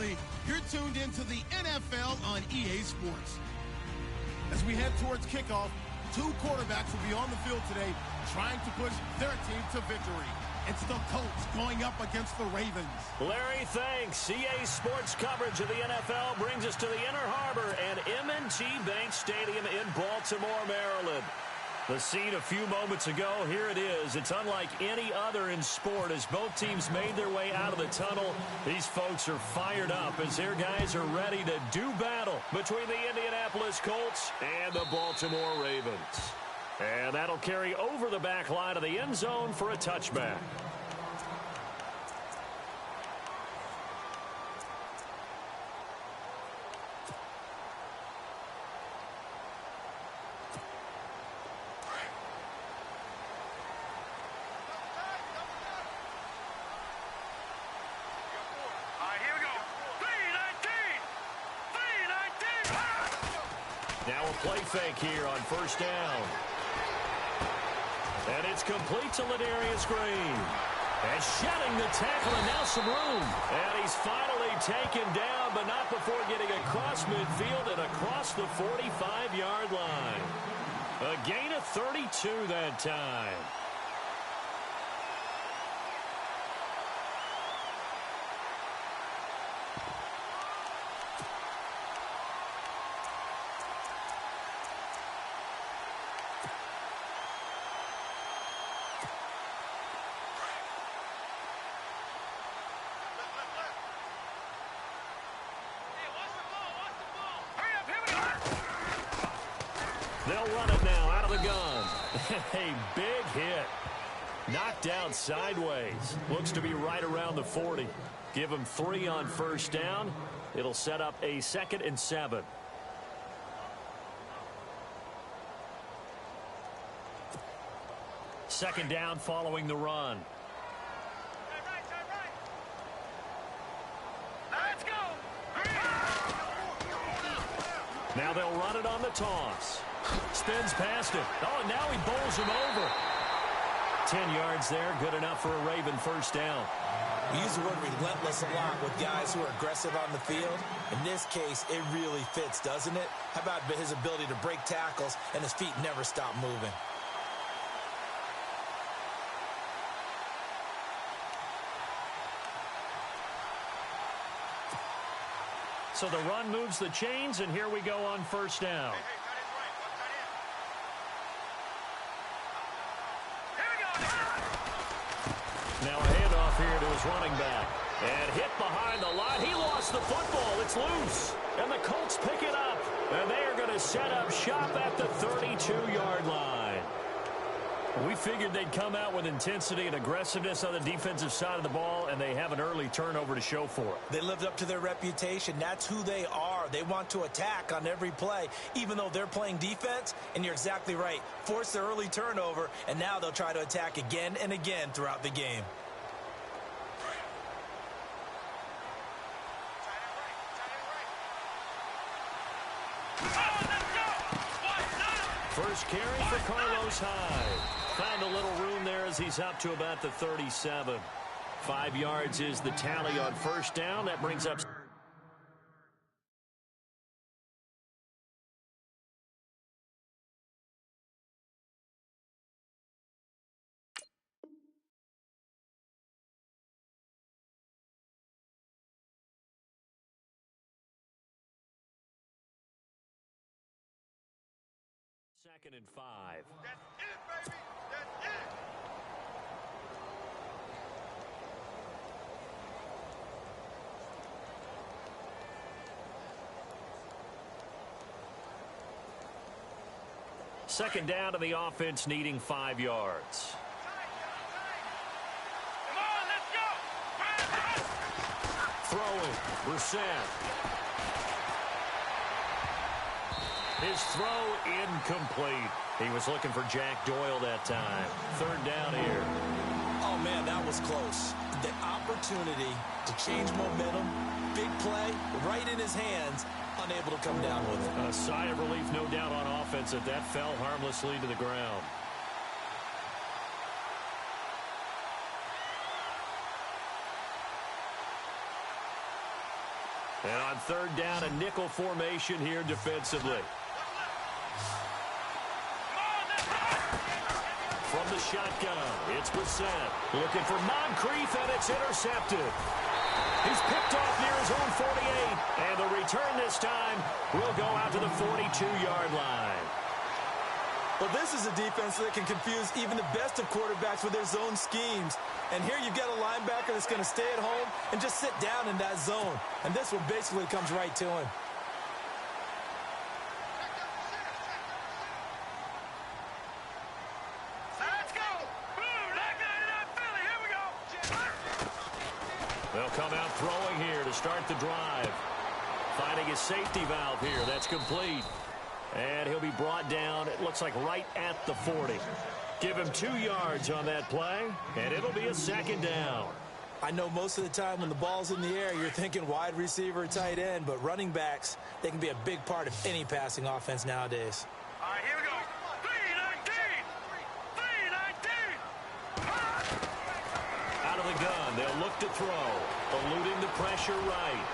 everybody. You're tuned into the NFL on EA Sports. As we head towards kickoff, two quarterbacks will be on the field today trying to push their team to victory. It's the Colts going up against the Ravens. Larry, thanks. EA Sports coverage of the NFL brings us to the Inner Harbor and M&T Bank Stadium in Baltimore, Maryland. The scene a few moments ago, here it is. It's unlike any other in sport as both teams made their way out of the tunnel. These folks are fired up as their guys are ready to do battle between the Indianapolis Colts and the Baltimore Ravens. And that'll carry over the back line of the end zone for a touchback. Now a play fake here on first down. And it's complete to Ladarius Green. And shedding the tackle and now some room. And he's finally taken down, but not before getting across midfield and across the 45-yard line. A gain of 32 that time. They'll run it now out of the gun. A big hit. Knocked out sideways. Looks to be right around the 40. Give him 3 on first down. It'll set up a 2nd and 7. Second down following the run. Let's go. Now they'll run it on the toss. Spins past it. Oh, and now he bowls him over. 10 yards there. Good enough for a Raven first down. We use the word relentless a lot with guys who are aggressive on the field. In this case, it really fits, doesn't it? How about his ability to break tackles and his feet never stop moving? So the run moves the chains, and here we go on first down. Now a handoff here to his running back. And hit behind the line. He lost the football. It's loose. And the Colts pick it up. And they are going to set up shop at the 32-yard line. We figured they'd come out with intensity and aggressiveness on the defensive side of the ball, and they have an early turnover to show for it. They lived up to their reputation. That's who they are. They want to attack on every play, even though they're playing defense. And you're exactly right. Force their early turnover, and now they'll try to attack again and again throughout the game. First carry for Carlos Hyde. Found a little room there as he's up to about the 37. 5 yards is the tally on first down. That brings up... Second and 5. That's it, baby. That's it. Second down to the offense needing 5 yards. Come on, let's go. Throwing. Brissett. His throw incomplete. He was looking for Jack Doyle that time. Third down here. Oh, man, that was close. The opportunity to change momentum, big play, right in his hands, unable to come down with it. A sigh of relief, no doubt, on offense that fell harmlessly to the ground. And on third down, a nickel formation here defensively. From the shotgun, it's Brissett. Looking for Moncrief, and it's intercepted. He's picked off near his own 48. And the return this time will go out to the 42-yard line. Well, this is a defense that can confuse even the best of quarterbacks with their zone schemes. And here you've got a linebacker that's going to stay at home and just sit down in that zone. And this one basically comes right to him. Let's go. Blue, like that Philly. Here we go. They'll come out throwing here to start the drive. Finding his safety valve here. That's complete. And he'll be brought down, it looks like right at the 40. Give him 2 yards on that play, and it'll be a second down. I know most of the time when the ball's in the air, you're thinking wide receiver, tight end, but running backs, they can be a big part of any passing offense nowadays. All right, here we go. 3-19. 3-19. Out of the gun, they'll look to throw, eluding the pressure right.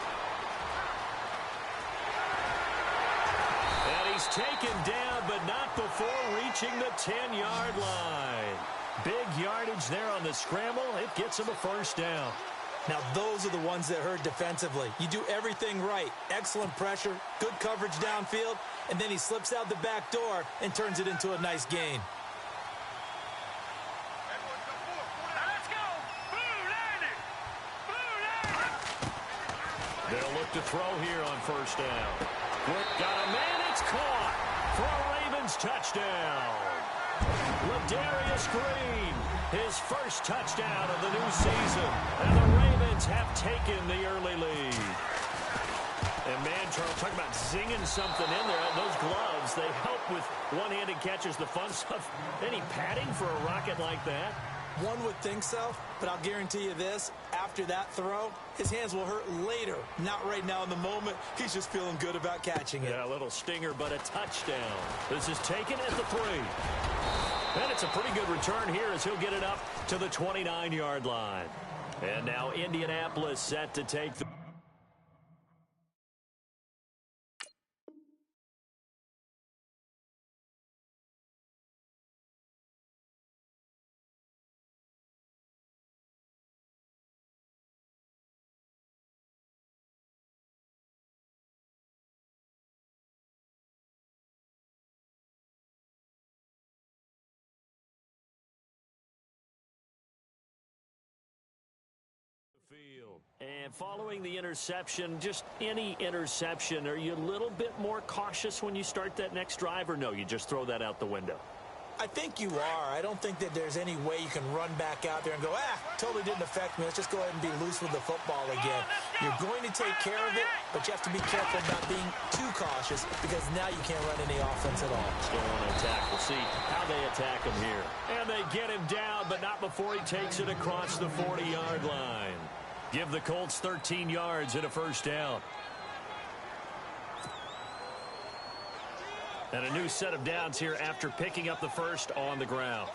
He's taken down, but not before reaching the 10-yard line. Big yardage there on the scramble. It gets him a first down. Now, those are the ones that hurt defensively. You do everything right. Excellent pressure, good coverage downfield, and then he slips out the back door and turns it into a nice gain. Let's go. Blue, 90. Blue, 90. They'll look to throw here on first down. Quick, got a man. It's caught for a Ravens touchdown. Ladarius Green, his first touchdown of the new season. And the Ravens have taken the early lead. And man, Charles, talking about zinging something in there. Those gloves, they help with one-handed catches, the fun stuff. Any padding for a rocket like that? One would think so, but I'll guarantee you this. After that throw, his hands will hurt later. Not right now in the moment. He's just feeling good about catching it. Yeah, a little stinger, but a touchdown. This is taken at the 3. And it's a pretty good return here as he'll get it up to the 29-yard line. And now Indianapolis set to take the... field. And following the interception, just any interception, are you a little bit more cautious when you start that next drive, or no, you just throw that out the window? I think you are. I don't think that there's any way you can run back out there and go, totally didn't affect me. Let's just go ahead and be loose with the football again. You're going to take care of it, but you have to be careful about being too cautious because now you can't run any offense at all. Still on attack. We'll see how they attack him here. And they get him down, but not before he takes it across the 40-yard line. Give the Colts 13 yards and a first down. And a new set of downs here after picking up the first on the ground.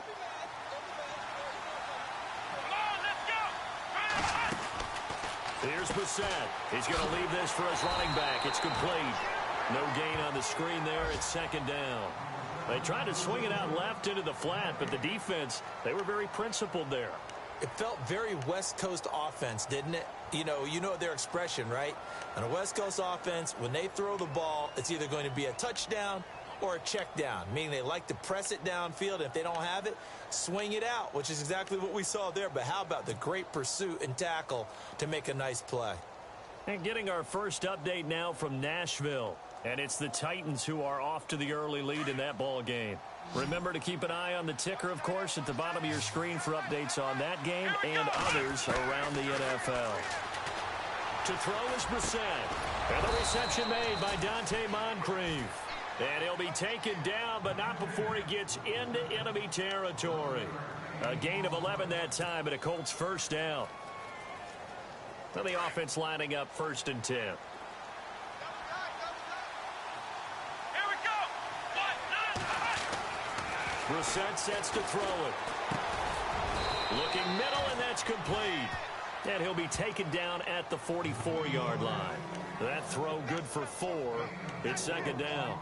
Here's Brissett. He's going to leave this for his running back. It's complete. No gain on the screen there. It's second down. They tried to swing it out left into the flat, but the defense, they were very principled there. It felt very West Coast offense, didn't it? You know their expression, right? On a West Coast offense, when they throw the ball, it's either going to be a touchdown or a check down, meaning they like to press it downfield. If they don't have it, swing it out, which is exactly what we saw there. But how about the great pursuit and tackle to make a nice play? And getting our first update now from Nashville. And it's the Titans who are off to the early lead in that ball game. Remember to keep an eye on the ticker, of course, at the bottom of your screen for updates on that game and others around the NFL. To throw is Brissett. And the reception made by Dante Moncrief. And he'll be taken down, but not before he gets into enemy territory. A gain of 11 that time, and a Colts first down. So the offense lining up 1st and 10. Here we go. Brissett sets to throw it. Looking middle, and that's complete. And he'll be taken down at the 44-yard line. That throw good for 4. It's second down.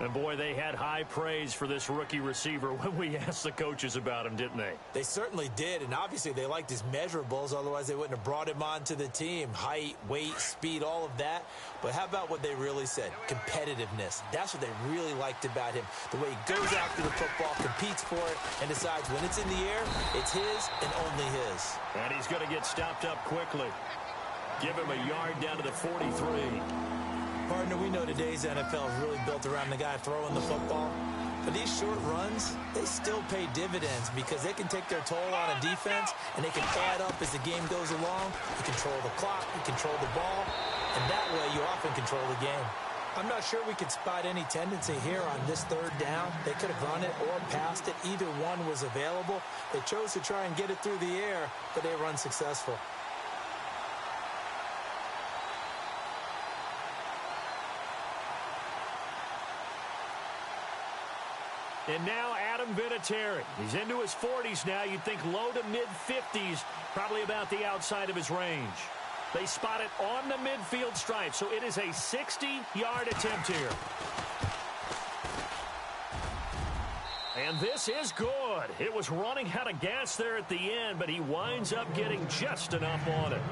And, boy, they had high praise for this rookie receiver when we asked the coaches about him, didn't they? They certainly did, and obviously they liked his measurables. Otherwise, they wouldn't have brought him onto the team. Height, weight, speed, all of that. But how about what they really said? Competitiveness. That's what they really liked about him. The way he goes after the football, competes for it, and decides when it's in the air, it's his and only his. And he's going to get stopped up quickly. Give him a yard down to the 43. Partner, we know today's NFL is really built around the guy throwing the football. But these short runs, they still pay dividends because they can take their toll on a defense and they can add up as the game goes along. You control the clock, you control the ball, and that way you often control the game. I'm not sure we could spot any tendency here on this third down. They could have run it or passed it. Either one was available. They chose to try and get it through the air, but they were unsuccessful. And now Adam Vinatieri. He's into his 40s now. You'd think low to mid-50s, probably about the outside of his range. They spot it on the midfield stripe, so it is a 60-yard attempt here. And this is good. It was running out of gas there at the end, but he winds up getting just enough on it.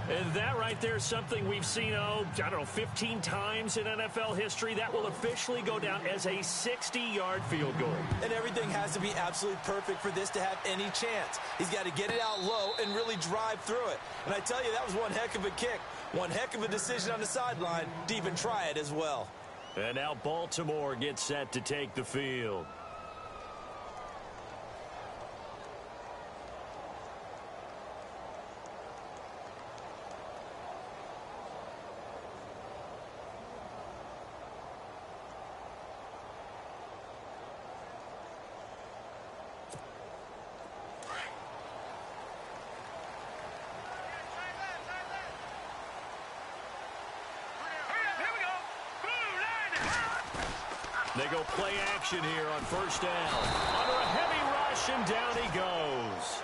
And that right there is something we've seen, I don't know, 15 times in NFL history. That will officially go down as a 60-yard field goal. And everything has to be absolutely perfect for this to have any chance. He's got to get it out low and really drive through it. And I tell you, that was one heck of a kick. One heck of a decision on the sideline to even try it as well. And now Baltimore gets set to take the field. They go play action here on first down. Under a heavy rush, and down he goes.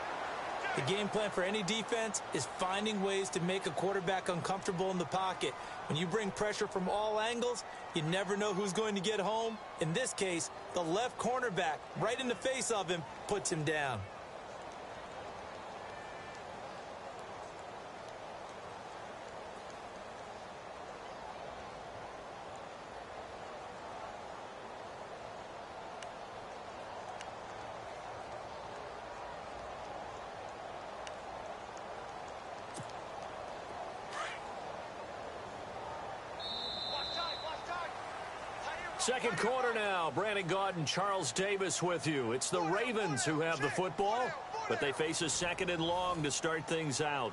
The game plan for any defense is finding ways to make a quarterback uncomfortable in the pocket. When you bring pressure from all angles, you never know who's going to get home. In this case, the left cornerback, right in the face of him, puts him down. Second quarter now. Brandon Gaudin and Charles Davis with you. It's the Ravens who have the football, but they face a second and long to start things out.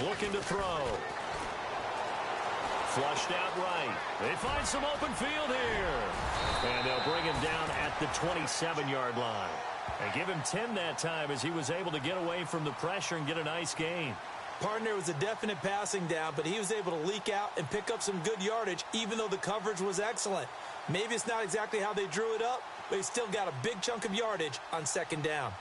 Looking to throw. Flushed out right. They find some open field here. And they'll bring him down at the 27-yard line. And give him 10 that time as he was able to get away from the pressure and get a nice gain. Partner was a definite passing down, but he was able to leak out and pick up some good yardage, even though the coverage was excellent. Maybe it's not exactly how they drew it up, but he still got a big chunk of yardage on second down.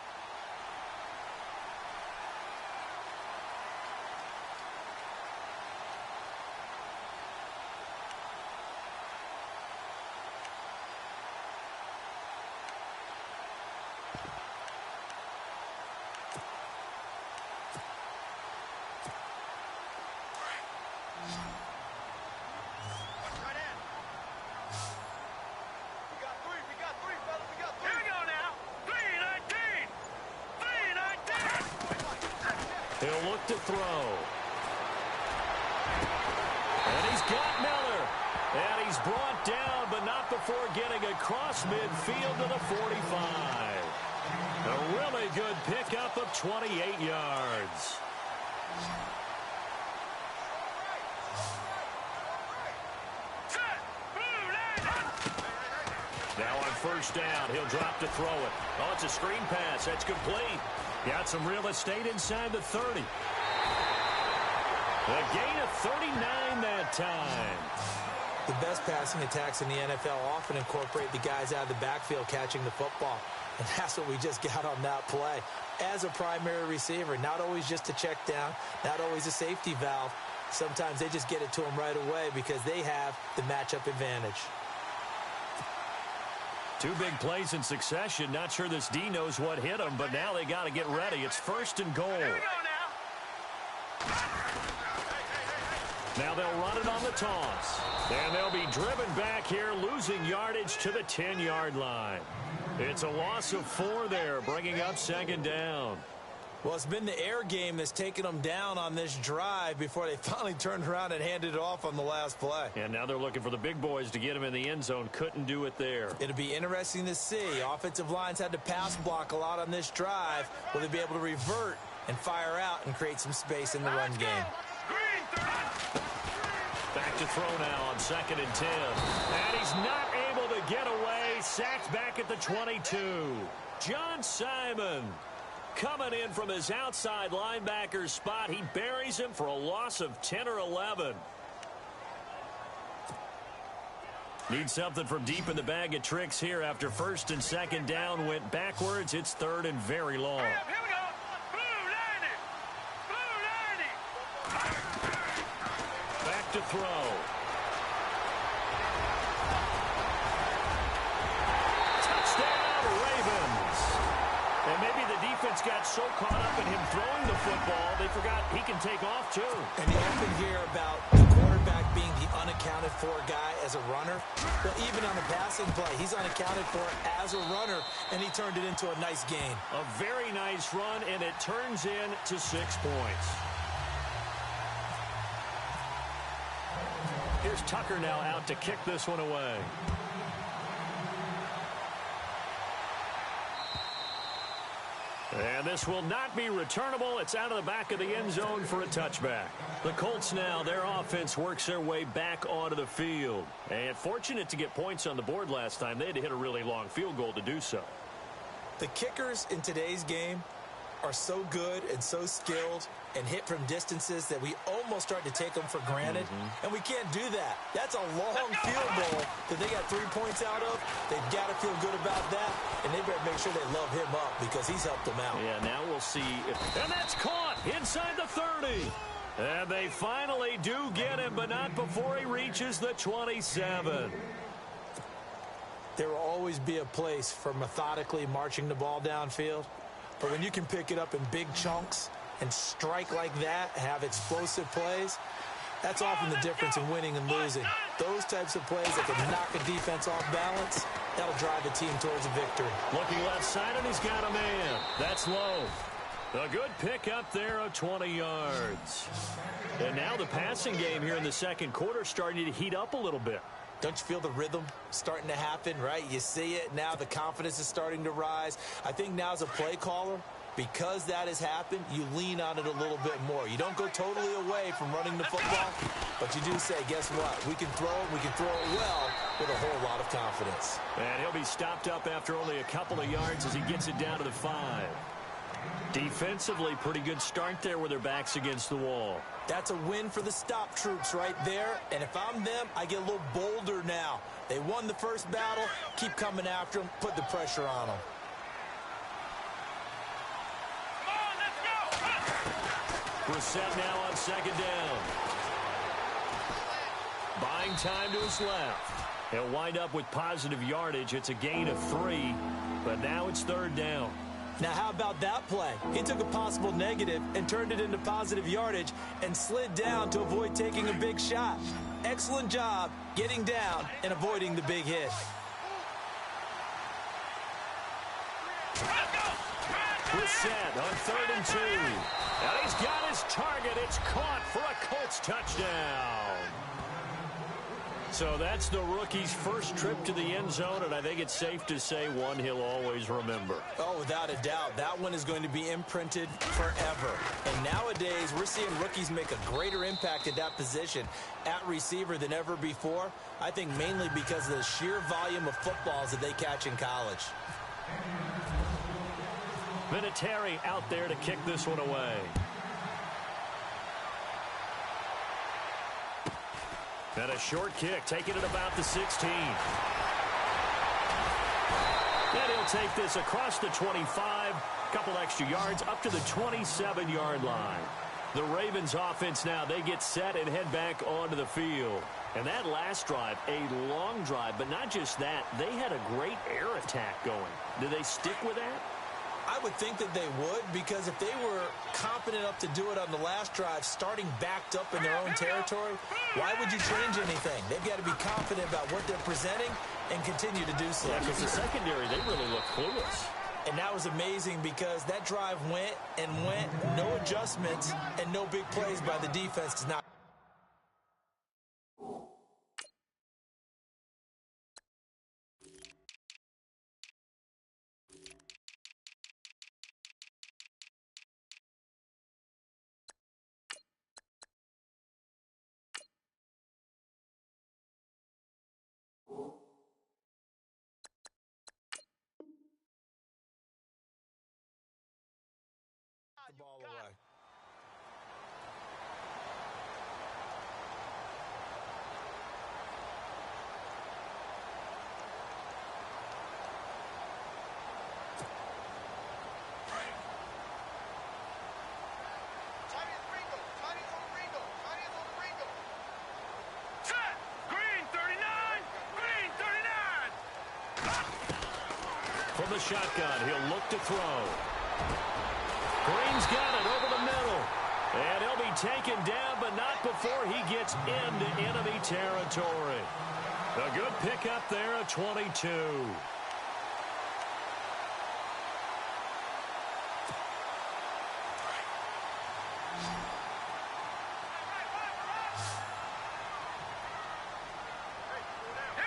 He'll look to throw. And he's got Miller. And he's brought down, but not before getting across midfield to the 45. A really good pickup of 28 yards. Now on first down, he'll drop to throw it. Oh, it's a screen pass. That's complete. Got some real estate inside the 30. A gain of 39 that time. The best passing attacks in the NFL often incorporate the guys out of the backfield catching the football. And that's what we just got on that play. As a primary receiver, not always just a check down, not always a safety valve. Sometimes they just get it to them right away because they have the matchup advantage. Two big plays in succession. Not sure this D knows what hit him, but now they got to get ready. It's 1st and goal. Here we go now. Now they'll run it on the toss. And they'll be driven back here, losing yardage to the 10-yard line. It's a loss of 4 there, bringing up 2nd down. Well, it's been the air game that's taken them down on this drive before they finally turned around and handed it off on the last play. And now they're looking for the big boys to get him in the end zone. Couldn't do it there. It'll be interesting to see. Offensive lines had to pass block a lot on this drive. Will they be able to revert and fire out and create some space in the run game? Back to throw now on 2nd and 10. And he's not able to get away. Sacked back at the 22. John Simon coming in from his outside linebacker spot. He buries him for a loss of 10 or 11. Need something from deep in the bag of tricks here after 1st and 2nd down went backwards. It's 3rd and very long. Here we go. Blue 90. Blue 90. Back to throw. Touchdown, Ravens. And maybe the defense got so caught up in him throwing the football, they forgot he can take off too. And you often hear about the quarterback being the unaccounted for guy as a runner. Well, even on a passing play, he's unaccounted for as a runner, and he turned it into a nice gain. A very nice run, and it turns into 6 points. Here's Tucker now out to kick this one away. And this will not be returnable. It's out of the back of the end zone for a touchback. The Colts now, their offense works their way back onto the field. And fortunate to get points on the board last time. They had to hit a really long field goal to do so. The kickers in today's game are so good and so skilled and hit from distances that we almost start to take them for granted. And we can't do that. That's a long field goal that they got 3 points out of. They've got to feel good about that, and they better make sure they love him up because he's helped them out. Yeah, now we'll see. And that's caught inside the 30. And they finally do get him, but not before he reaches the 27. There will always be a place for methodically marching the ball downfield. But when you can pick it up in big chunks and strike like that, have explosive plays, that's often the difference in winning and losing. Those types of plays that can knock a defense off balance, that'll drive a team towards a victory. Looking left side, and he's got a man. That's low. A good pick up there of 20 yards. And now the passing game here in the 2nd quarter starting to heat up a little bit. Don't you feel the rhythm starting to happen, right? You see it now. The confidence is starting to rise. I think now as a play caller, because that has happened, you lean on it a little bit more. You don't go totally away from running the football, but you do say, guess what? We can throw it. We can throw it well with a whole lot of confidence. And he'll be stopped up after only a couple of yards as he gets it down to the 5. Defensively, pretty good start there with their backs against the wall. That's a win for the stop troops right there. And if I'm them, I get a little bolder now. They won the first battle. Keep coming after them. Put the pressure on them. Come on, let's go. Brissett now on 2nd down. Buying time to his left. He'll wind up with positive yardage. It's a gain of 3, but now it's 3rd down. Now, how about that play? He took a possible negative and turned it into positive yardage and slid down to avoid taking a big shot. Excellent job getting down and avoiding the big hit. Brissett on 3rd and 2. And he's got his target. It's caught for a Colts touchdown. So that's the rookie's first trip to the end zone, and I think it's safe to say one he'll always remember. Oh, without a doubt. That one is going to be imprinted forever. And nowadays, we're seeing rookies make a greater impact at that position at receiver than ever before. I think mainly because of the sheer volume of footballs that they catch in college. Vinatieri out there to kick this one away. And a short kick, taking it about the 16. And he'll take this across the 25, couple extra yards, up to the 27-yard line. The Ravens offense now, they get set and head back onto the field. And that last drive, a long drive, but not just that, they had a great air attack going. Do they stick with that? I would think that they would, because if they were confident enough to do it on the last drive, starting backed up in their own territory, why would you change anything? They've got to be confident about what they're presenting and continue to do so. Yeah, because the secondary, they really look clueless. And that was amazing because that drive went and went, no adjustments, and no big plays by the defense to not. The ball away. Set. Green 39. Green 39. From the shotgun, he'll look to throw. Green's got it over the middle. And he'll be taken down, but not before he gets into enemy territory. A good pickup there at 22. Here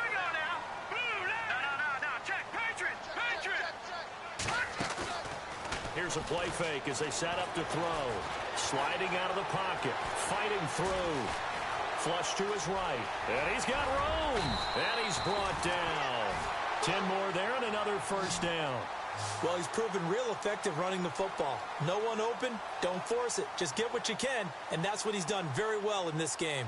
we go now. Blue line. No. Check. Patriots. Here's a play fake as they set up to throw. Sliding out of the pocket. Fighting through. Flush to his right. And he's got room. And he's brought down. 10 more there and another first down. Well, he's proven real effective running the football. No one open, don't force it. Just get what you can, and that's what he's done very well in this game.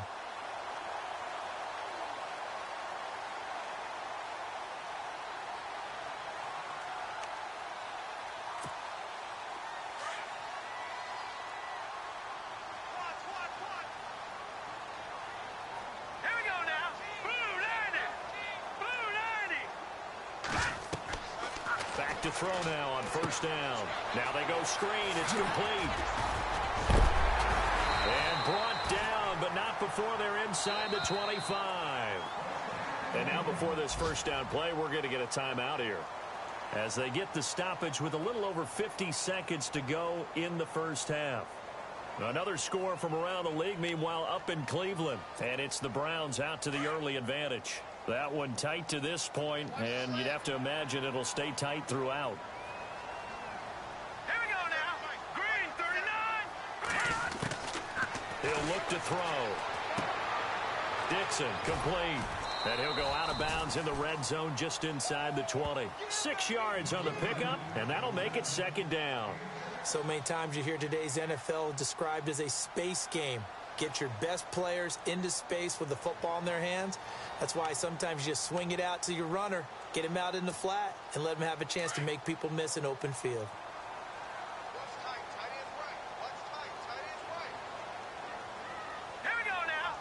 Here we go now. Blue 90. Back to throw now on first down. Now they go screen. It's complete. And brought down, but not before they're inside the 25. And now before this first down play, we're going to get a timeout here, as they get the stoppage with a little over 50 seconds to go in the first half. Another score from around the league, meanwhile, up in Cleveland. And it's the Browns out to the early advantage. That one tight to this point, and you'd have to imagine it'll stay tight throughout. Here we go now. Green 39. He'll look to throw. Dixon, complete. And he'll go out of bounds in the red zone just inside the 20. 6 yards on the pickup, and that'll make it second down. So many times you hear today's NFL described as a space game. Get your best players into space with the football in their hands. That's why sometimes you just swing it out to your runner, get him out in the flat, and let him have a chance to make people miss an open field. Here we go now.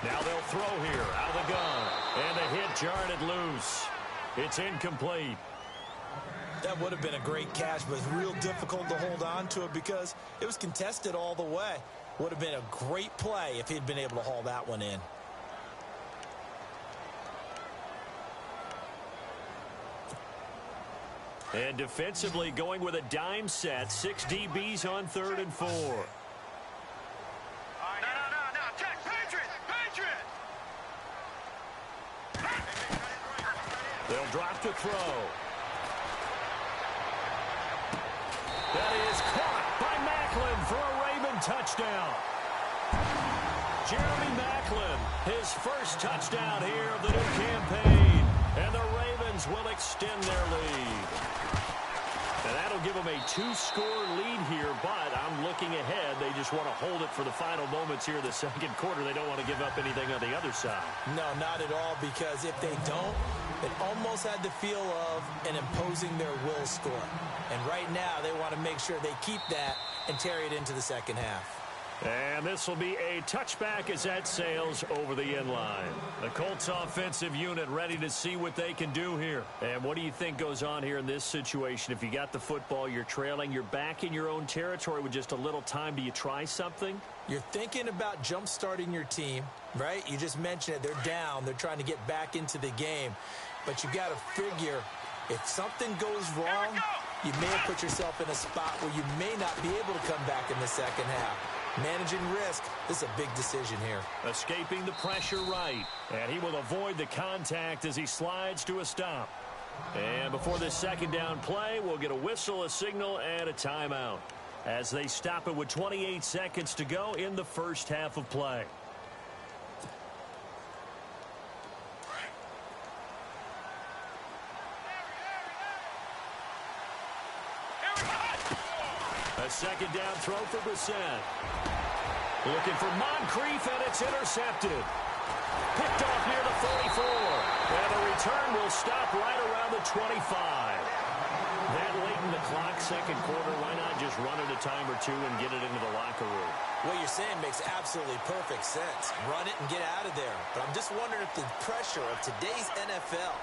Now they'll throw here out of the gun. And the hit jarred it loose. It's incomplete. That would have been a great catch, but it's real difficult to hold on to it because it was contested all the way. Would have been a great play if he'd been able to haul that one in. And defensively going with a dime set. 6 DBs on 3rd and 4. No. Check. Patriots. They'll drop to throw. That is caught by Maclin for a Raven touchdown. Jeremy Maclin, his first touchdown here of the new campaign. And the Ravens will extend their lead. And that'll give them a 2-score lead here, but I'm looking ahead. They just want to hold it for the final moments here in the second quarter. They don't want to give up anything on the other side. No, not at all, because if they don't, it almost had the feel of an imposing their will score. And right now, they want to make sure they keep that and carry it into the second half. And this will be a touchback as that sails over the end line. The Colts offensive unit ready to see what they can do here. And what do you think goes on here in this situation? If you got the football, you're trailing, you're back in your own territory with just a little time. Do you try something? You're thinking about jump-starting your team, right? You just mentioned it. They're down. They're trying to get back into the game. But you got to figure if something goes wrong, you may have put yourself in a spot where you may not be able to come back in the second half. Managing risk, this is a big decision here. Escaping the pressure right. And he will avoid the contact as he slides to a stop. And before this second down play, we'll get a whistle, a signal, and a timeout as they stop it with 28 seconds to go in the first half of play. A second down throw for Brissett. Looking for Moncrief, and it's intercepted. Picked off near the 44. And the return will stop right around the 25. That late in the clock, second quarter, why not just run it a time or two and get it into the locker room? What you're saying makes absolutely perfect sense. Run it and get out of there. But I'm just wondering if the pressure of today's NFL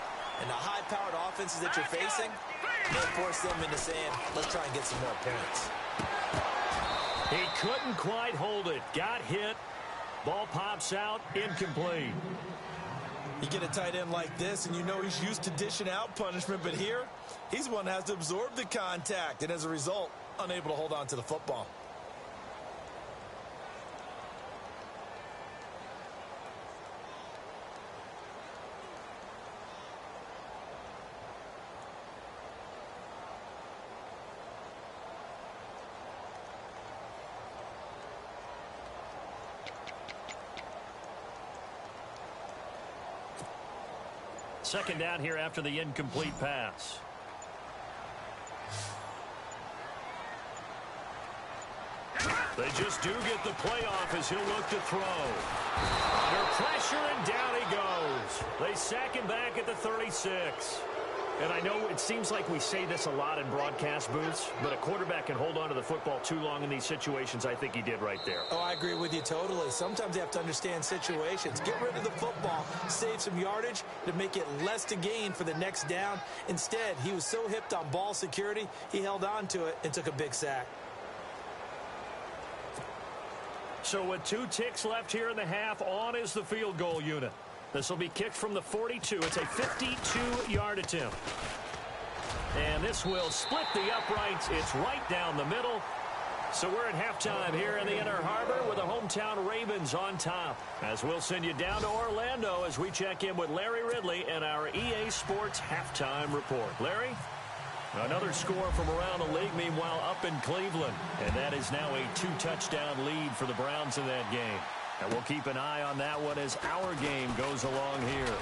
and the high-powered offenses that you're facing may force them into saying, let's try and get some more points. He couldn't quite hold it. Got hit. Ball pops out. Incomplete. You get a tight end like this, and you know he's used to dishing out punishment, but here, he's one that has to absorb the contact, and as a result, unable to hold on to the football. Second down here after the incomplete pass. They just do get the playoff as he'll look to throw. Under pressure, and down he goes. They sack him back at the 36. And I know it seems like we say this a lot in broadcast booths, but a quarterback can hold on to the football too long in these situations. I think he did right there. Oh, I agree with you totally. Sometimes you have to understand situations. Get rid of the football, save some yardage to make it less to gain for the next down. Instead, he was so hipped on ball security, he held on to it and took a big sack. So with 2 ticks left here in the half, on is the field goal unit. This will be kicked from the 42. It's a 52-yard attempt. And this will split the uprights. It's right down the middle. So we're at halftime here in the Inner Harbor with the hometown Ravens on top. As we'll send you down to Orlando as we check in with Larry Ridley and our EA Sports halftime report. Larry? Another score from around the league, meanwhile, up in Cleveland. And that is now a 2-touchdown lead for the Browns in that game. And we'll keep an eye on that one as our game goes along here.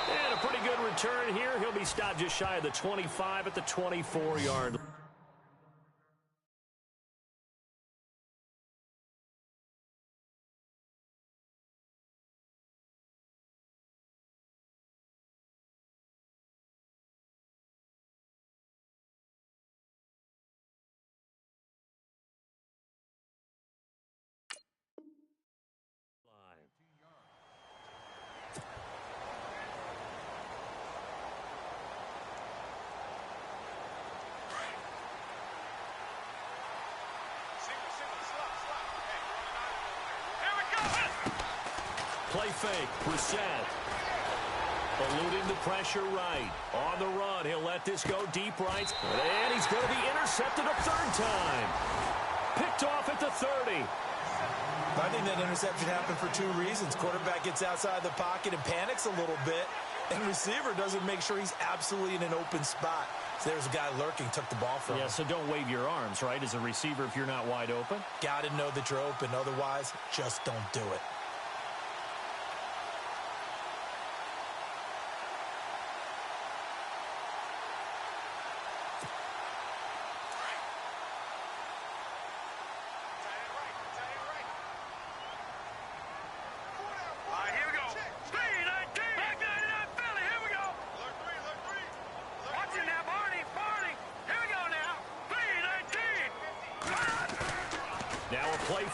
And a pretty good return here. He'll be stopped just shy of the 25 at the 24-yard line. Play fake, Brissett. Eluding the pressure right. On the run, he'll let this go deep right. And he's going to be intercepted a third time. Picked off at the 30. I think that interception happened for 2 reasons. Quarterback gets outside the pocket and panics a little bit. And receiver doesn't make sure he's absolutely in an open spot. So there's a guy lurking, took the ball from him. Yeah, so don't wave your arms, right, as a receiver if you're not wide open. Got to know that you're open. Otherwise, just don't do it.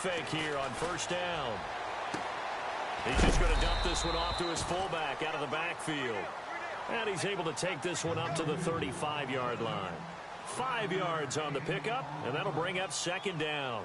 fake here on first down. He's just going to dump this one off to his fullback out of the backfield. And he's able to take this one up to the 35-yard line. 5 yards on the pickup, and that'll bring up second down.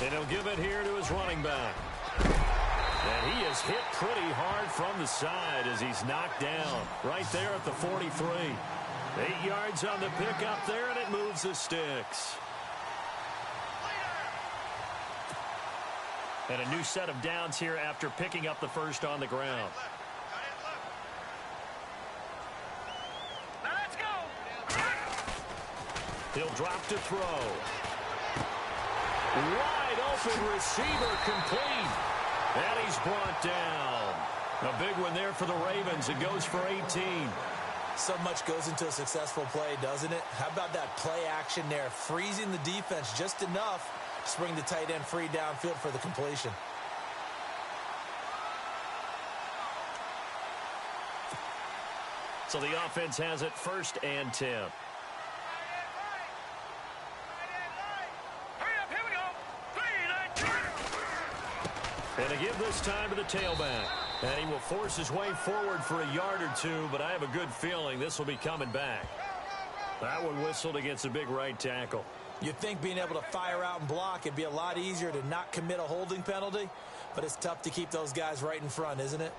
And he'll give it here to his running back. And he is hit pretty hard from the side as he's knocked down right there at the 43. 8 yards on the pickup there, and it moves the sticks. And a new set of downs here after picking up the first on the ground. Now let's go. He'll drop to throw. Wide open receiver complete. And he's brought down. A big one there for the Ravens. It goes for 18. So much goes into a successful play, doesn't it? How about that play action there? Freezing the defense just enough to bring the tight end free downfield for the completion. So the offense has it 1st and 10. And a give this time to the tailback. And he will force his way forward for a yard or two, but I have a good feeling this will be coming back. That one whistled against a big right tackle. You'd think being able to fire out and block, it'd be a lot easier to not commit a holding penalty, but it's tough to keep those guys right in front, isn't it?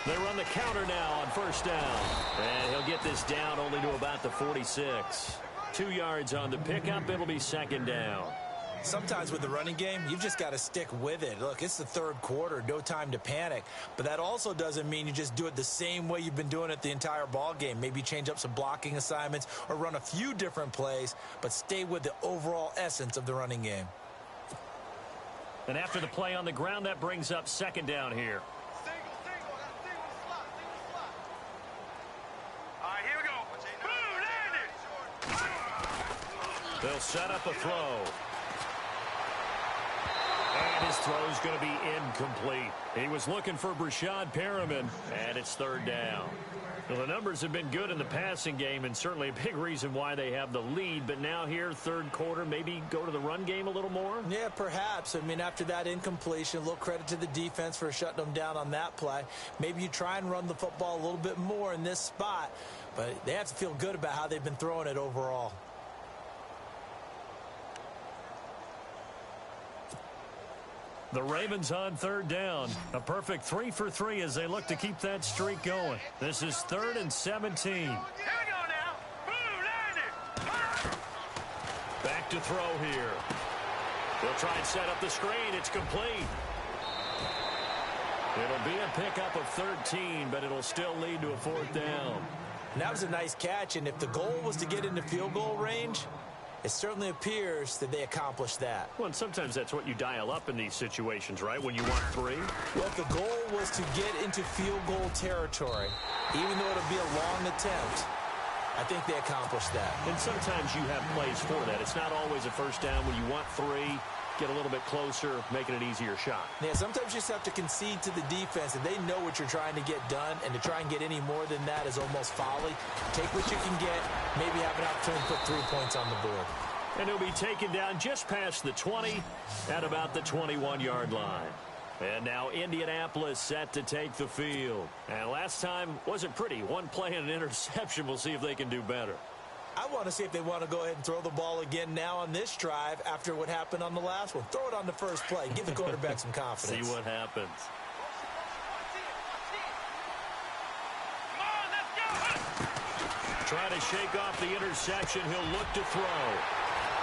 They run the counter now on first down. And he'll get this down only to about the 46. 2 yards on the pickup. It'll be second down. Sometimes with the running game, you've just got to stick with it. Look, it's the third quarter, no time to panic. But that also doesn't mean you just do it the same way you've been doing it the entire ball game. Maybe change up some blocking assignments or run a few different plays, but stay with the overall essence of the running game. And after the play on the ground, that brings up second down here. They'll set up a throw. And his throw is going to be incomplete. He was looking for Breshad Perriman, and it's third down. Well, the numbers have been good in the passing game, and certainly a big reason why they have the lead. But now here, third quarter, maybe go to the run game a little more? Yeah, perhaps. I mean, after that incompletion, a little credit to the defense for shutting them down on that play. Maybe you try and run the football a little bit more in this spot. But they have to feel good about how they've been throwing it overall. The Ravens on third down. A perfect 3 for 3 as they look to keep that streak going. This is 3rd and 17. Here we go now. Blue landed. Back to throw here. They'll try and set up the screen. It's complete. It'll be a pickup of 13, but it'll still lead to a 4th down. And that was a nice catch, and if the goal was to get into field goal range, it certainly appears that they accomplished that. Well, and sometimes that's what you dial up in these situations, right? When you want 3. Well, if the goal was to get into field goal territory, even though it'll be a long attempt, I think they accomplished that. And sometimes you have plays for that. It's not always a first down when you want 3. Get a little bit closer, making it easier shot. Yeah, sometimes you just have to concede to the defense, and they know what you're trying to get done, and to try and get any more than that is almost folly. Take what you can get, maybe have an opportunity to put 3 points on the board. And he'll be taken down just past the 20 at about the 21-yard line. And now Indianapolis set to take the field. And last time wasn't pretty. One play and an interception. We'll see if they can do better. I want to see if they want to go ahead and throw the ball again now on this drive after what happened on the last one. Throw it on the first play. Give the quarterback some confidence. See what happens. Come on, let's go. Trying to shake off the interception. He'll look to throw.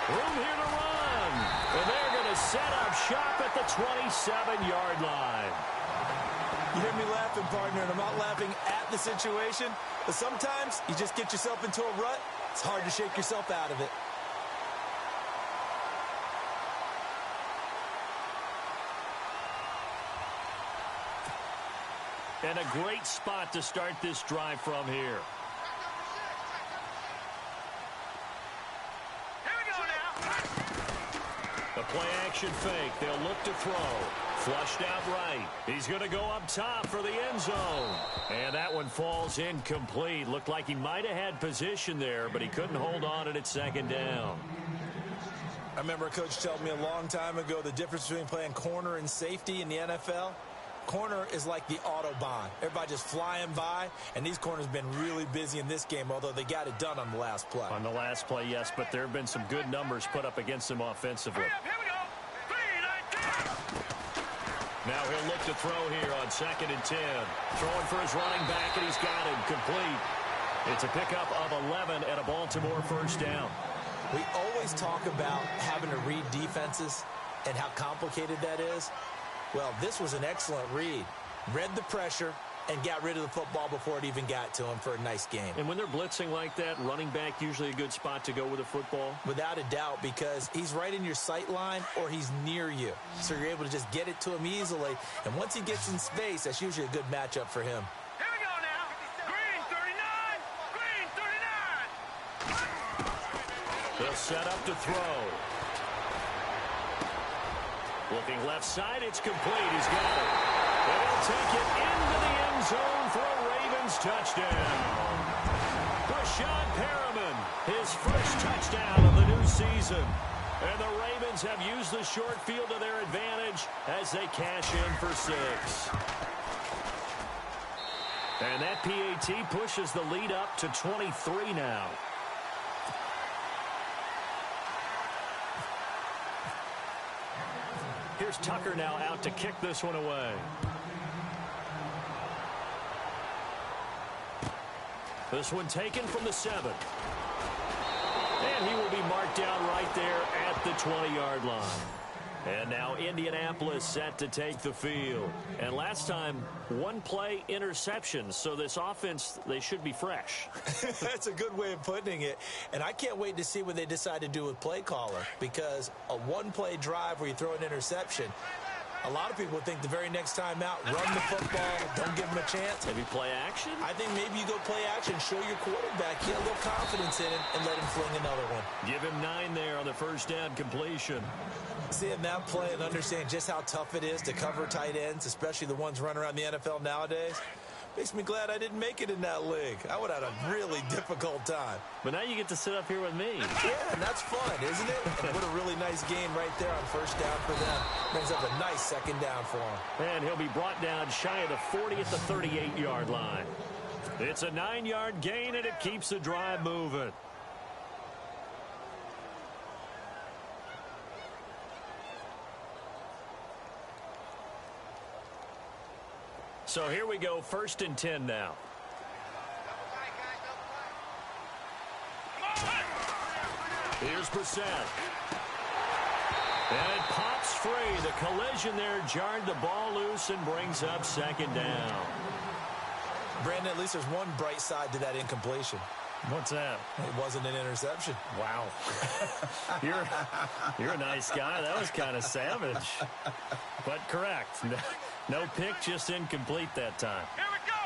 Room here to run. And they're going to set up shop at the 27-yard line. You hear me laughing, partner, and I'm not laughing at the situation, but sometimes you just get yourself into a rut. It's hard to shake yourself out of it. And a great spot to start this drive from here. Here we go now. The play-action fake. They'll look to throw. Flushed out right. He's going to go up top for the end zone. And that one falls incomplete. Looked like he might have had position there, but he couldn't hold on at its second down. I remember a coach told me a long time ago the difference between playing corner and safety in the NFL. Corner is like the Autobahn. Everybody just flying by, and these corners have been really busy in this game, although they got it done on the last play. On the last play, yes, but there have been some good numbers put up against him offensively. Here we go. 3-19. Now he'll look to throw here on 2nd and 10. Throwing for his running back, and he's got it complete. It's a pickup of 11 and a Baltimore first down. We always talk about having to read defenses and how complicated that is. Well, this was an excellent read. Read the pressure and got rid of the football before it even got to him for a nice game. And when they're blitzing like that, running back usually a good spot to go with the football? Without a doubt, because he's right in your sight line or he's near you. So you're able to just get it to him easily. And once he gets in space, that's usually a good matchup for him. Here we go now. Green 39. Green 39. They'll set up to throw. Looking left side, it's complete. He's got it. And he'll take it into the end zone for a Ravens touchdown. Rashad Perriman, his first touchdown of the new season. And the Ravens have used the short field to their advantage as they cash in for 6. And that PAT pushes the lead up to 23 now. Here's Tucker now out to kick this one away. This one taken from the 7. And he will be marked down right there at the 20-yard line. And now Indianapolis set to take the field. And last time, 1 play interception. So this offense, they should be fresh. That's a good way of putting it. And I can't wait to see what they decide to do with play caller. Because a 1-play drive where you throw an interception, a lot of people think the very next time out, run the football, don't give him a chance. Maybe play action? I think maybe you go play action, show your quarterback, get a little confidence in him, and let him fling another one. Give him 9 there on the first down completion. Seeing that play and understanding just how tough it is to cover tight ends, especially the ones running around the NFL nowadays, makes me glad I didn't make it in that league. I would have had a really difficult time. But now you get to sit up here with me. Yeah, and that's fun, isn't it? And what a really nice game right there on first down for them. Brings up a nice second down for him. And he'll be brought down shy of the 40 at the 38-yard line. It's a 9-yard gain, and it keeps the drive moving. So here we go, 1st and 10 now. Here's Brissett. And it pops free. The collision there jarred the ball loose and brings up 2nd down. Brandon, at least there's one bright side to that incompletion. What's that? It wasn't an interception. Wow. You're a nice guy. That was kind of savage. But correct. No pick, just incomplete that time. Here we go.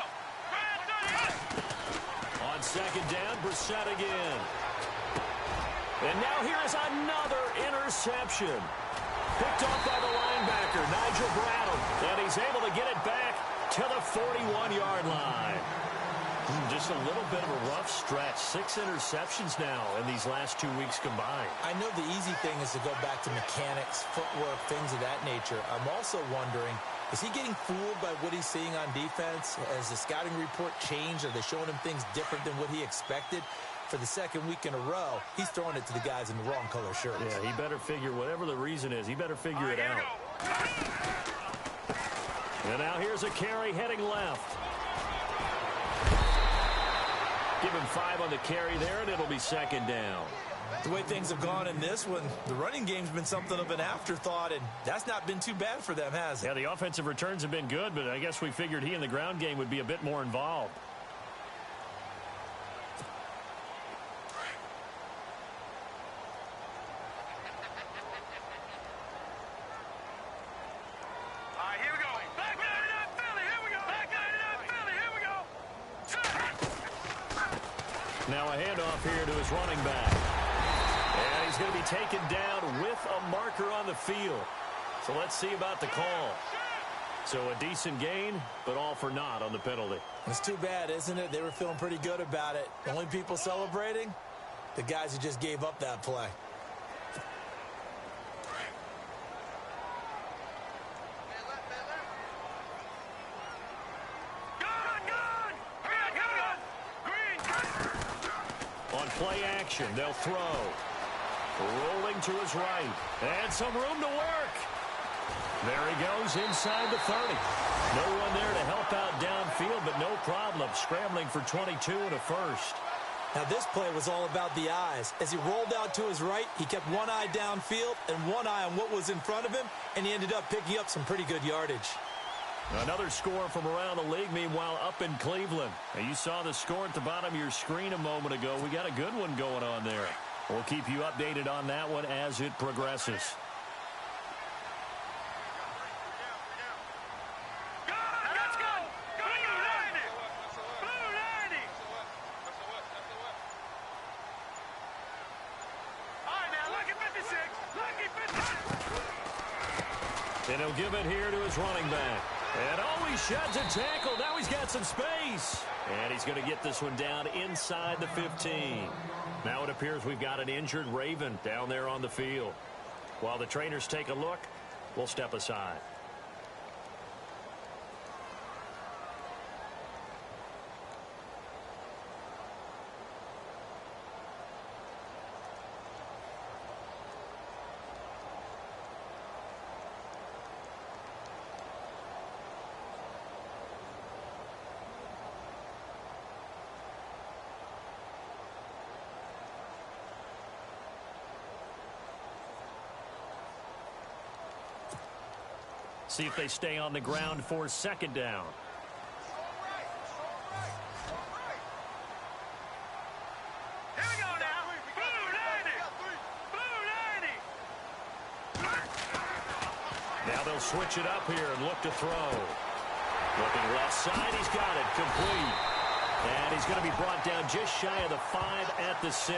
On 2nd down, Brissett again. And now here's another interception. Picked off by the linebacker, Nigel Bradham. And he's able to get it back to the 41-yard line. Just a little bit of a rough stretch. 6 interceptions now in these last 2 weeks combined. I know the easy thing is to go back to mechanics, footwork, things of that nature. I'm also wondering, is he getting fooled by what he's seeing on defense? Has the scouting report changed? Are they showing him things different than what he expected? For the 2nd week in a row, he's throwing it to the guys in the wrong color shirts. Yeah, he better figure, whatever the reason is, he better figure it out. And now here's a carry heading left. Give him 5 on the carry there, and it'll be 2nd down. The way things have gone in this one, the running game's been something of an afterthought, and that's not been too bad for them, has it? Yeah, the offensive returns have been good, but I guess we figured he in the ground game would be a bit more involved. All right, here we go. Back 99 Philly, here we go. Back 99 Philly, here we go. Now a handoff here to his running back. And he's going to be taken down with a marker on the field. So let's see about the call. So a decent gain, but all for naught on the penalty. It's too bad, isn't it? They were feeling pretty good about it. The only people celebrating, the guys who just gave up that play. On play action, they'll throw. Rolling to his right. And some room to work. There he goes inside the 30. No one there to help out downfield, but no problem. Scrambling for 22 and a first. Now this play was all about the eyes. As he rolled out to his right, he kept one eye downfield and one eye on what was in front of him, and he ended up picking up some pretty good yardage. Another score from around the league, meanwhile, up in Cleveland. And you saw the score at the bottom of your screen a moment ago. We got a good one going on there. We'll keep you updated on that one as it progresses. Let's go. Blue 90. Blue 90. All right, now look at 56. Look at 56. And he'll give it here to his running back. And oh, he sheds a tackle. Now he's got some space. And he's going to get this one down inside the 15. Now it appears we've got an injured Raven down there on the field. While the trainers take a look, we'll step aside. See if they stay on the ground for second down. Here we go now. Blue 90. Blue 90. Now they'll switch it up here and look to throw. Looking left side, he's got it complete. And he's going to be brought down just shy of the 5 at the 6.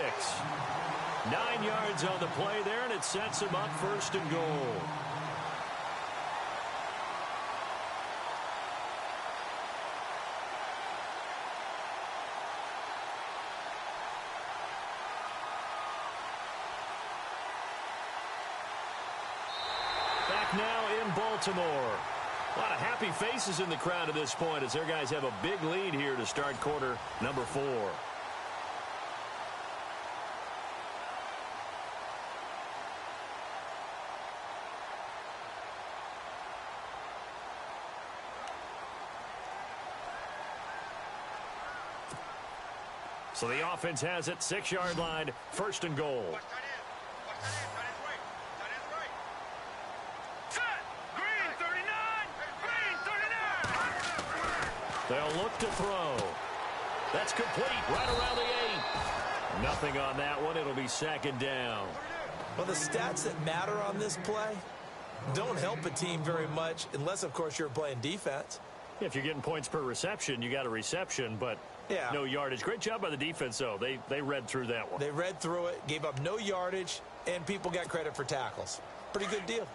9 yards on the play there, and it sets him up first and goal. Now in Baltimore. A lot of happy faces in the crowd at this point as their guys have a big lead here to start quarter number 4. So the offense has it, 6-yard line, first and goal. They'll look to throw. That's complete right around the 8. Nothing on that one. It'll be second down. Well, the stats that matter on this play don't help a team very much unless, of course, you're playing defense. If you're getting points per reception, you got a reception, but no yardage. Great job by the defense, though. They read through that one. They read through it, gave up no yardage, and people got credit for tackles. Pretty good deal.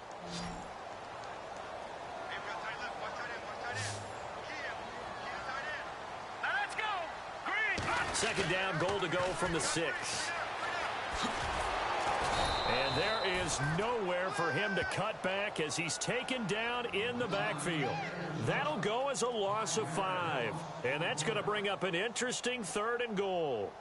Second down, goal to go from the 6. And there is nowhere for him to cut back as he's taken down in the backfield. That'll go as a loss of 5. And that's going to bring up an interesting third and goal.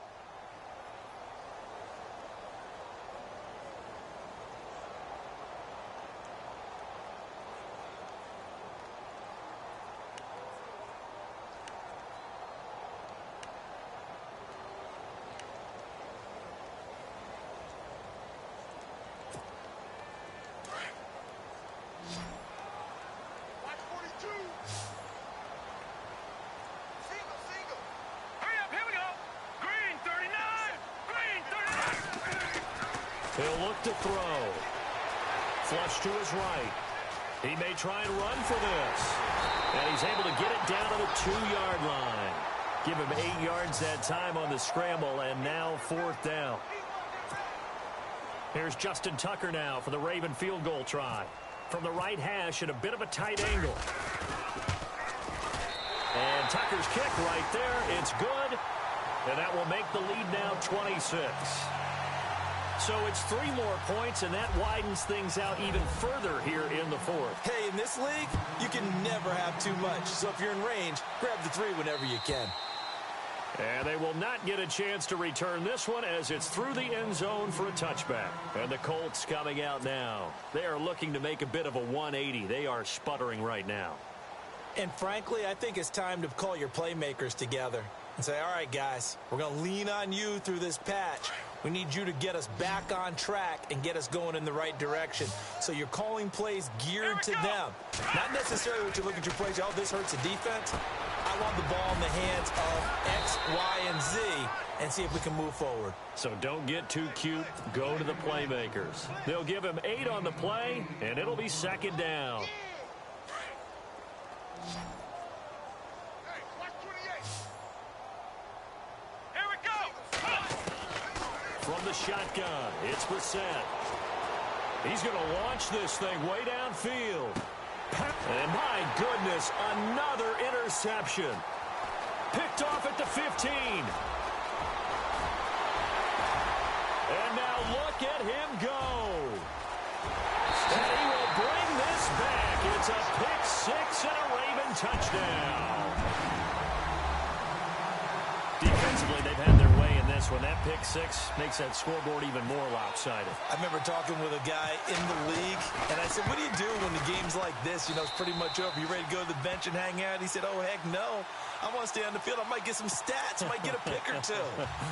He'll look to throw. Flush to his right. He may try and run for this. And he's able to get it down to the 2-yard line. Give him 8 yards that time on the scramble, and now 4th down. Here's Justin Tucker now for the Raven field goal try. From the right hash at a bit of a tight angle. And Tucker's kick right there. It's good. And that will make the lead now 26. So it's 3 more points, and that widens things out even further here in the 4th. Hey, in this league, you can never have too much. So if you're in range, grab the 3 whenever you can. And they will not get a chance to return this one as it's through the end zone for a touchback. And the Colts coming out now. They are looking to make a bit of a 180. They are sputtering right now. And frankly, I think it's time to call your playmakers together and say, all right, guys, we're going to lean on you through this patch. We need you to get us back on track and get us going in the right direction. So you're calling plays geared to them. Not necessarily what you look at your plays, oh, this hurts the defense. I want the ball in the hands of X, Y, and Z and see if we can move forward. So don't get too cute. Go to the playmakers. They'll give him 8 on the play, and it'll be 2nd down. From the shotgun, it's Brissett. He's going to launch this thing way downfield. And my goodness, another interception. Picked off at the 15. And now look at him go. And he will bring this back. It's a pick 6 and a Raven touchdown. Defensively, they've had their way in this one. That pick 6 makes that scoreboard even more lopsided. I remember talking with a guy in the league, and I said, what do you do when the game's like this? You know, it's pretty much over. You ready to go to the bench and hang out? He said, oh, heck no. I want to stay on the field. I might get some stats. I might get a pick or 2.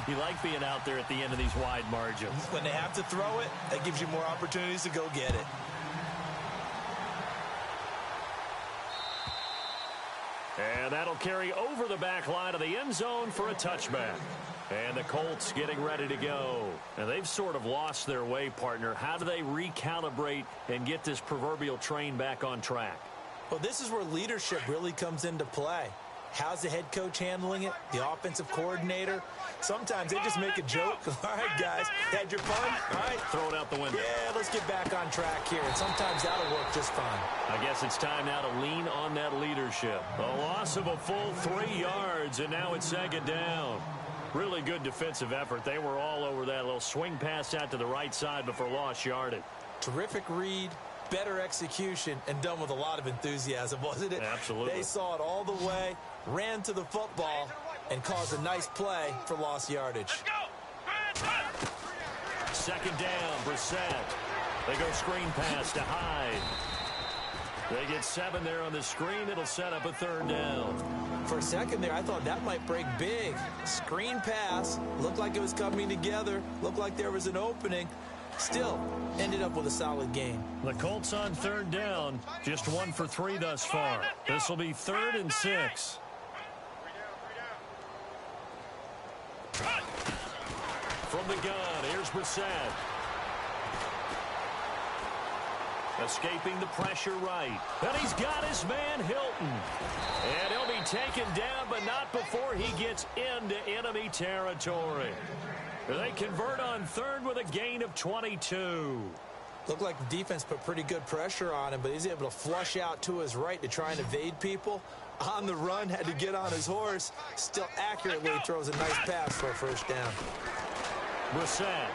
You like being out there at the end of these wide margins. When they have to throw it, that gives you more opportunities to go get it. And that'll carry over the back line of the end zone for a touchback. And the Colts getting ready to go. And they've sort of lost their way, partner. How do they recalibrate and get this proverbial train back on track? Well, this is where leadership really comes into play. How's the head coach handling it? The offensive coordinator? Sometimes they just make a joke. All right, guys, had your fun? All right. Throw it out the window. Yeah, let's get back on track here. And sometimes that'll work just fine. I guess it's time now to lean on that leadership. A loss of a full 3 yards, and now it's 2nd down. Really good defensive effort. They were all over that little swing pass out to the right side before lost yardage. Terrific read, better execution, and done with a lot of enthusiasm, wasn't it? Absolutely. They saw it all the way, ran to the football, and caused a nice play for lost yardage. 2nd down, Brissett. They go screen pass to Hyde. They get 7 there on the screen. It'll set up a 3rd down. For a second there, I thought that might break big. Screen pass. Looked like it was coming together. Looked like there was an opening. Still, ended up with a solid game. The Colts on 3rd down. Just 1 for 3 thus far. This will be 3rd and 6. From the gun, here's Brissett. Escaping the pressure right. And he's got his man Hilton. And he'll be taken down, but not before he gets into enemy territory. They convert on 3rd with a gain of 22. Looked like the defense put pretty good pressure on him, but he's able to flush out to his right to try and evade people. On the run, had to get on his horse. Still accurately throws a nice pass for a 1st down. Brissett.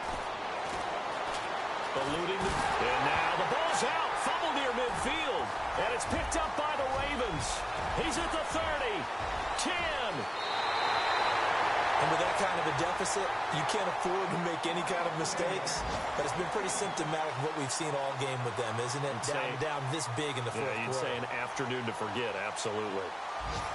Eluding the... And now the ball's out. Fumble near midfield. And it's picked up by the Ravens. He's at the 30. 10. And with that kind of a deficit, you can't afford to make any kind of mistakes. But it's been pretty symptomatic of what we've seen all game with them, isn't it? Down this big in the 4th quarter. You'd say an afternoon to forget, absolutely.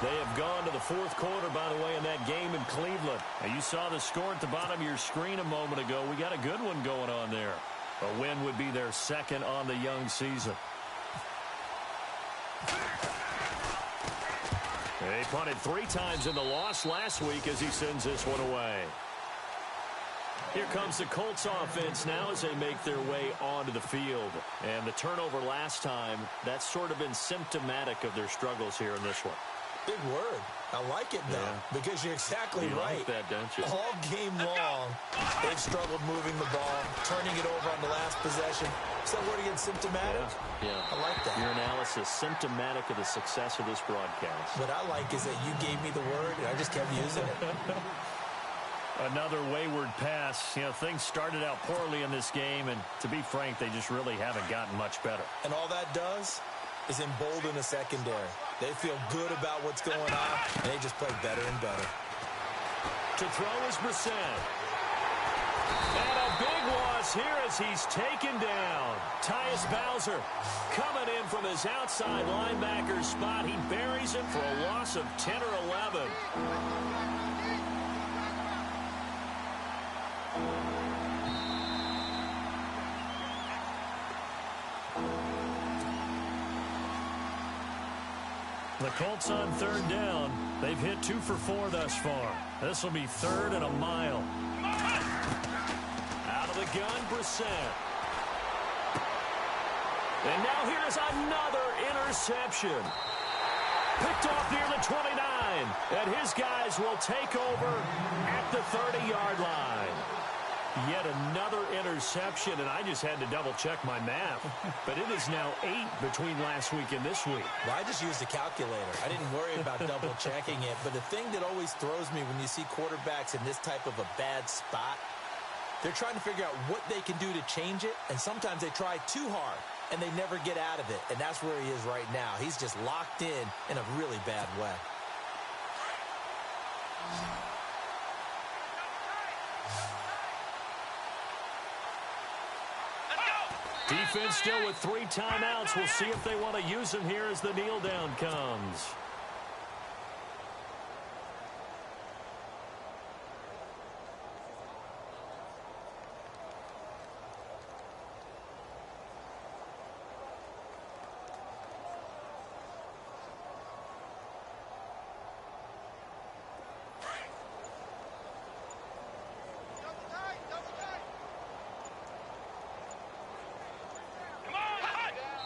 They have gone to the 4th quarter, by the way, in that game in Cleveland. Now, you saw the score at the bottom of your screen a moment ago. We got a good one going on there. A win would be their 2nd on the young season. They punted 3 times in the loss last week as he sends this one away. Here comes the Colts offense now as they make their way onto the field. And the turnover last time, that's sort of been symptomatic of their struggles here in this one. Big word. I like it, though, because you're exactly right. You like that, don't you? All game long, they've struggled moving the ball, turning it over on the last possession. Is that word again, symptomatic? Yeah. I like that. Your analysis, symptomatic of the success of this broadcast. What I like is that you gave me the word, and I just kept using it. Another wayward pass. You know, things started out poorly in this game, and to be frank, they just really haven't gotten much better. And all that does is embolden the secondary. They feel good about what's going on, and they just play better and better. To throw is Brissett. And a big loss here as he's taken down. Tyus Bowser coming in from his outside linebacker spot. He buries him for a loss of 10 or 11. The Colts on third down. They've hit 2 for 4 thus far. This will be 3rd and a mile. Out of the gun, Brissett. And now here's another interception. Picked off near the 29. And his guys will take over at the 30-yard line. Yet another interception, and I just had to double-check my math. But it is now 8 between last week and this week. Well, I just used a calculator. I didn't worry about double-checking it. But the thing that always throws me when you see quarterbacks in this type of a bad spot, they're trying to figure out what they can do to change it, and sometimes they try too hard, and they never get out of it. And that's where he is right now. He's just locked in a really bad way. Defense still with 3 timeouts. We'll see if they want to use them here as the kneel down comes.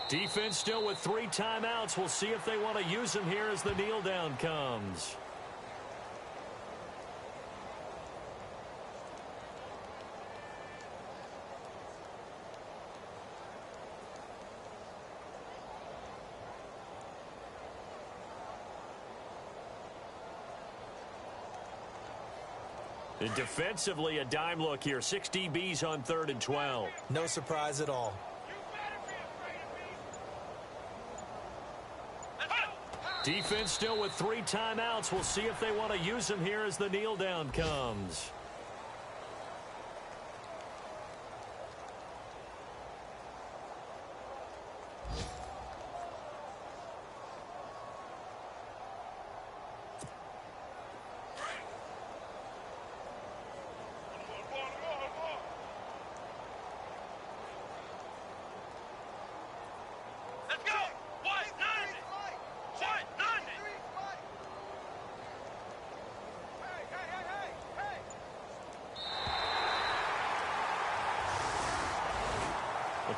Defense still with 3 timeouts. We'll see if they want to use them here as the kneel down comes. And defensively, a dime look here. 6 DBs on 3rd and 12. No surprise at all. Defense still with 3 timeouts. We'll see if they want to use them here as the kneel down comes.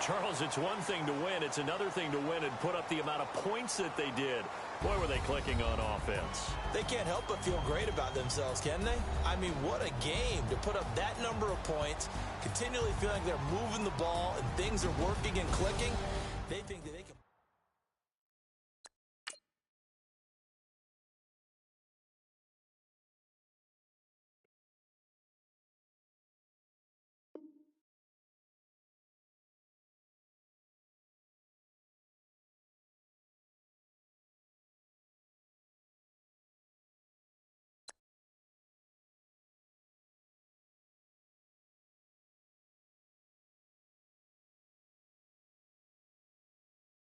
Charles, it's one thing to win. It's another thing to win and put up the amount of points that they did. Boy, were they clicking on offense. They can't help but feel great about themselves, can they? I mean, what a game to put up that number of points, continually feeling like they're moving the ball and things are working and clicking. They think that they